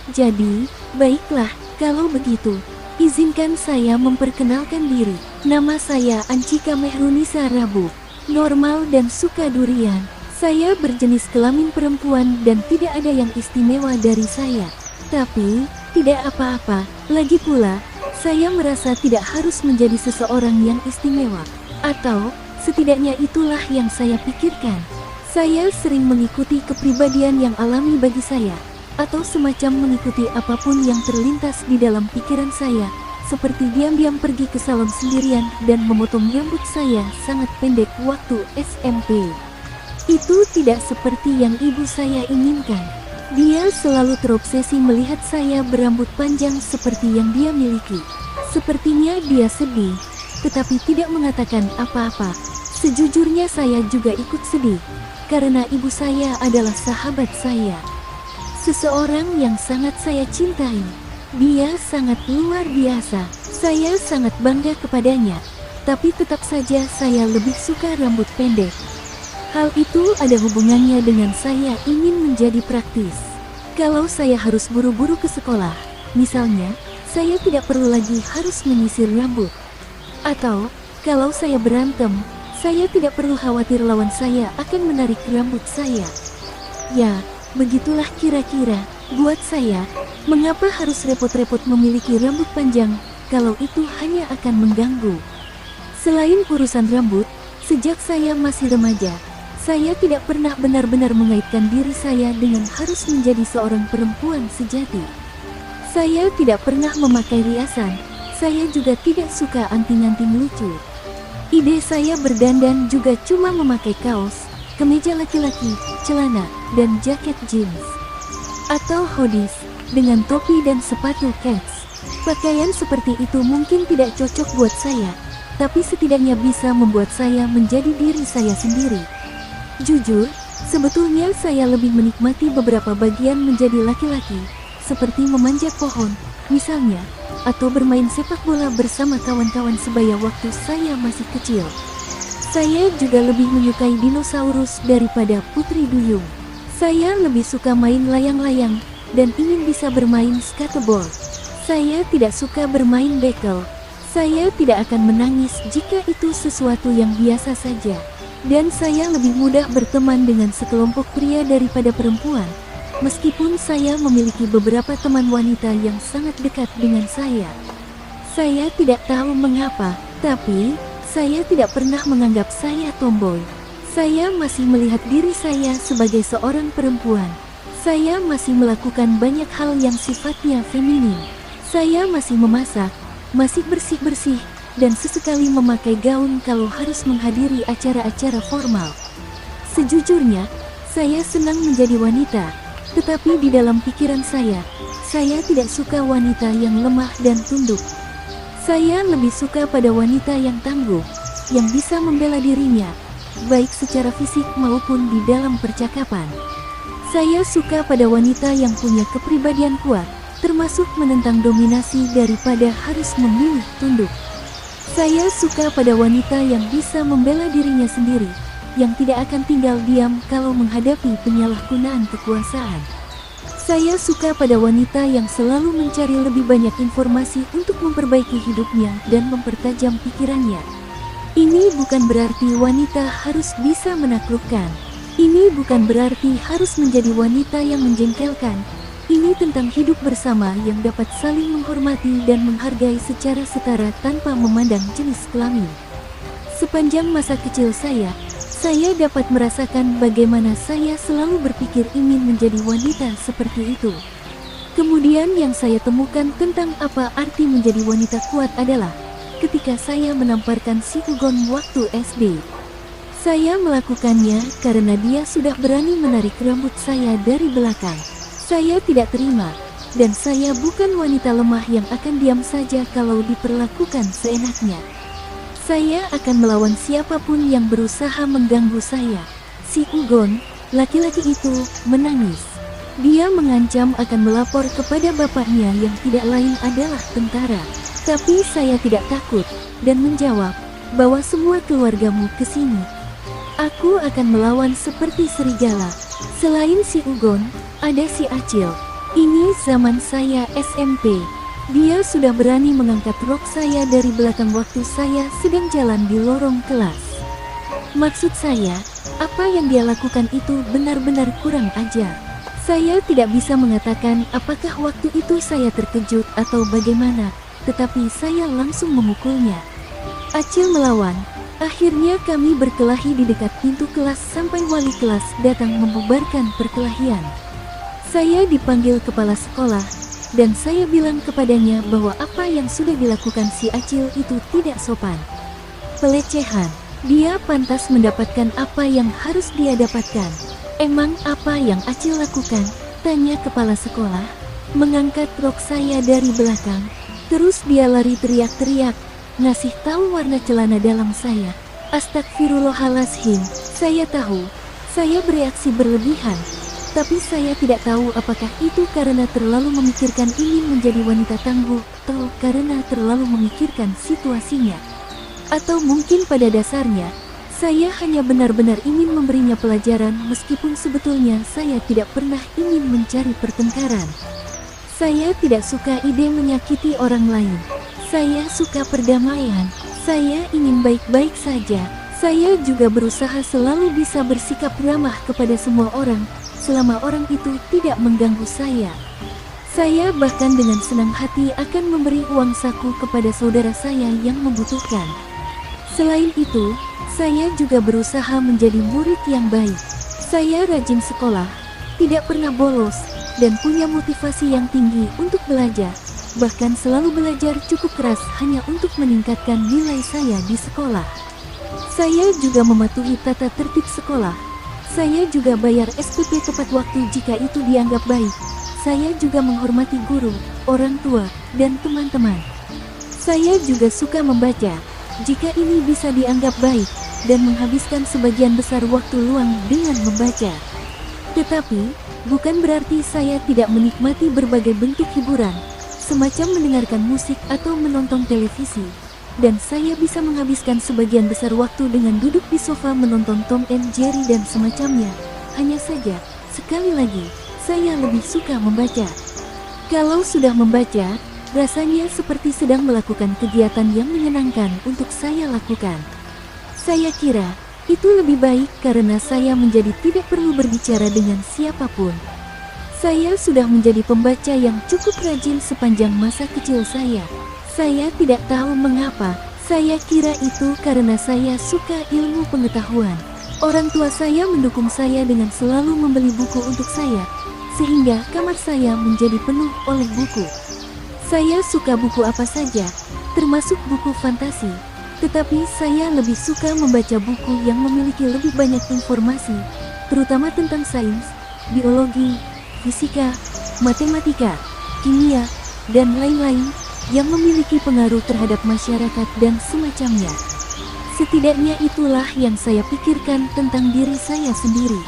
Jadi, baiklah, kalau begitu, izinkan saya memperkenalkan diri. Nama saya Ancika Mehrunisa Rabu, normal dan suka durian. Saya berjenis kelamin perempuan dan tidak ada yang istimewa dari saya. Tapi, tidak apa-apa, lagi pula, saya merasa tidak harus menjadi seseorang yang istimewa. Atau, setidaknya itulah yang saya pikirkan. Saya sering mengikuti kepribadian yang alami bagi saya, atau semacam mengikuti apapun yang terlintas di dalam pikiran saya, seperti diam-diam pergi ke salon sendirian dan memotong rambut saya sangat pendek waktu SMP. Itu tidak seperti yang ibu saya inginkan. Dia selalu terobsesi melihat saya berambut panjang seperti yang dia miliki. Sepertinya dia sedih, tetapi tidak mengatakan apa-apa. Sejujurnya saya juga ikut sedih, karena ibu saya adalah sahabat saya. Seseorang yang sangat saya cintai. Dia sangat luar biasa. Saya sangat bangga kepadanya. Tapi tetap saja saya lebih suka rambut pendek. Hal itu ada hubungannya dengan saya ingin menjadi praktis. Kalau saya harus buru-buru ke sekolah, misalnya, saya tidak perlu lagi harus menyisir rambut. Atau, kalau saya berantem, saya tidak perlu khawatir lawan saya akan menarik rambut saya. Ya, begitulah kira-kira, buat saya, mengapa harus repot-repot memiliki rambut panjang, kalau itu hanya akan mengganggu. Selain urusan rambut, sejak saya masih remaja, saya tidak pernah benar-benar mengaitkan diri saya dengan harus menjadi seorang perempuan sejati. Saya tidak pernah memakai riasan, saya juga tidak suka anting-anting lucu. Ide saya berdandan juga cuma memakai kaos, kemeja laki-laki, celana, dan jaket jeans. Atau hoodies, dengan topi dan sepatu kets. Pakaian seperti itu mungkin tidak cocok buat saya, tapi setidaknya bisa membuat saya menjadi diri saya sendiri. Jujur, sebetulnya saya lebih menikmati beberapa bagian menjadi laki-laki, seperti memanjat pohon, misalnya, atau bermain sepak bola bersama kawan-kawan sebaya waktu saya masih kecil. Saya juga lebih menyukai dinosaurus daripada putri duyung. Saya lebih suka main layang-layang, dan ingin bisa bermain skateboard. Saya tidak suka bermain bekel. Saya tidak akan menangis jika itu sesuatu yang biasa saja. Dan saya lebih mudah berteman dengan sekelompok pria daripada perempuan. Meskipun saya memiliki beberapa teman wanita yang sangat dekat dengan saya. Saya tidak tahu mengapa, tapi saya tidak pernah menganggap saya tomboy. Saya masih melihat diri saya sebagai seorang perempuan. Saya masih melakukan banyak hal yang sifatnya feminin. Saya masih memasak, masih bersih-bersih, dan sesekali memakai gaun kalau harus menghadiri acara-acara formal. Sejujurnya, saya senang menjadi wanita. Tetapi di dalam pikiran saya tidak suka wanita yang lemah dan tunduk. Saya lebih suka pada wanita yang tangguh, yang bisa membela dirinya, baik secara fisik maupun di dalam percakapan. Saya suka pada wanita yang punya kepribadian kuat, termasuk menentang dominasi daripada harus memilih tunduk. Saya suka pada wanita yang bisa membela dirinya sendiri, yang tidak akan tinggal diam kalau menghadapi penyalahgunaan kekuasaan. Saya suka pada wanita yang selalu mencari lebih banyak informasi untuk memperbaiki hidupnya dan mempertajam pikirannya. Ini bukan berarti wanita harus bisa menaklukkan. Ini bukan berarti harus menjadi wanita yang menjengkelkan. Ini tentang hidup bersama yang dapat saling menghormati dan menghargai secara setara tanpa memandang jenis kelamin. Sepanjang masa kecil saya dapat merasakan bagaimana saya selalu berpikir ingin menjadi wanita seperti itu. Kemudian yang saya temukan tentang apa arti menjadi wanita kuat adalah ketika saya menamparkan si Ugon waktu SD. Saya melakukannya karena dia sudah berani menarik rambut saya dari belakang. Saya tidak terima, dan saya bukan wanita lemah yang akan diam saja kalau diperlakukan seenaknya. Saya akan melawan siapapun yang berusaha mengganggu saya. Si Ugon, laki-laki itu, menangis. Dia mengancam akan melapor kepada bapaknya yang tidak lain adalah tentara. Tapi saya tidak takut, dan menjawab, bawa semua keluargamu ke sini. Aku akan melawan seperti serigala. Selain si Ugon, ada si Acil. Ini zaman saya SMP. Dia sudah berani mengangkat rok saya dari belakang waktu saya sedang jalan di lorong kelas. Maksud saya, apa yang dia lakukan itu benar-benar kurang ajar. Saya tidak bisa mengatakan apakah waktu itu saya terkejut atau bagaimana, tetapi saya langsung memukulnya. Acil melawan. Akhirnya kami berkelahi di dekat pintu kelas sampai wali kelas datang membubarkan perkelahian. Saya dipanggil kepala sekolah, dan saya bilang kepadanya bahwa apa yang sudah dilakukan si Acil itu tidak sopan. Pelecehan. Dia pantas mendapatkan apa yang harus dia dapatkan. Emang apa yang Acil lakukan? Tanya kepala sekolah. Mengangkat rok saya dari belakang. Terus dia lari teriak-teriak, ngasih tahu warna celana dalam saya. Astagfirullahaladzim, saya tahu. Saya bereaksi berlebihan. Tapi saya tidak tahu apakah itu karena terlalu memikirkan ingin menjadi wanita tangguh, atau karena terlalu memikirkan situasinya. Atau mungkin pada dasarnya, saya hanya benar-benar ingin memberinya pelajaran meskipun sebetulnya saya tidak pernah ingin mencari pertengkaran. Saya tidak suka ide menyakiti orang lain. Saya suka perdamaian. Saya ingin baik-baik saja. Saya juga berusaha selalu bisa bersikap ramah kepada semua orang, selama orang itu tidak mengganggu saya. Saya bahkan dengan senang hati akan memberi uang saku kepada saudara saya yang membutuhkan. Selain itu, saya juga berusaha menjadi murid yang baik. Saya rajin sekolah, tidak pernah bolos, dan punya motivasi yang tinggi untuk belajar. Bahkan selalu belajar cukup keras hanya untuk meningkatkan nilai saya di sekolah. Saya juga mematuhi tata tertib sekolah. Saya juga bayar SPP tepat waktu jika itu dianggap baik. Saya juga menghormati guru, orang tua, dan teman-teman. Saya juga suka membaca, jika ini bisa dianggap baik, dan menghabiskan sebagian besar waktu luang dengan membaca. Tetapi, bukan berarti saya tidak menikmati berbagai bentuk hiburan, semacam mendengarkan musik atau menonton televisi. Dan saya bisa menghabiskan sebagian besar waktu dengan duduk di sofa menonton Tom and Jerry dan semacamnya. Hanya saja, sekali lagi, saya lebih suka membaca. Kalau sudah membaca, rasanya seperti sedang melakukan kegiatan yang menyenangkan untuk saya lakukan. Saya kira, itu lebih baik karena saya menjadi tidak perlu berbicara dengan siapapun. Saya sudah menjadi pembaca yang cukup rajin sepanjang masa kecil saya. Saya tidak tahu mengapa, saya kira itu karena saya suka ilmu pengetahuan. Orang tua saya mendukung saya dengan selalu membeli buku untuk saya, sehingga kamar saya menjadi penuh oleh buku. Saya suka buku apa saja, termasuk buku fantasi, tetapi saya lebih suka membaca buku yang memiliki lebih banyak informasi, terutama tentang sains, biologi, fisika, matematika, kimia, dan lain-lain, yang memiliki pengaruh terhadap masyarakat dan semacamnya. Setidaknya itulah yang saya pikirkan tentang diri saya sendiri.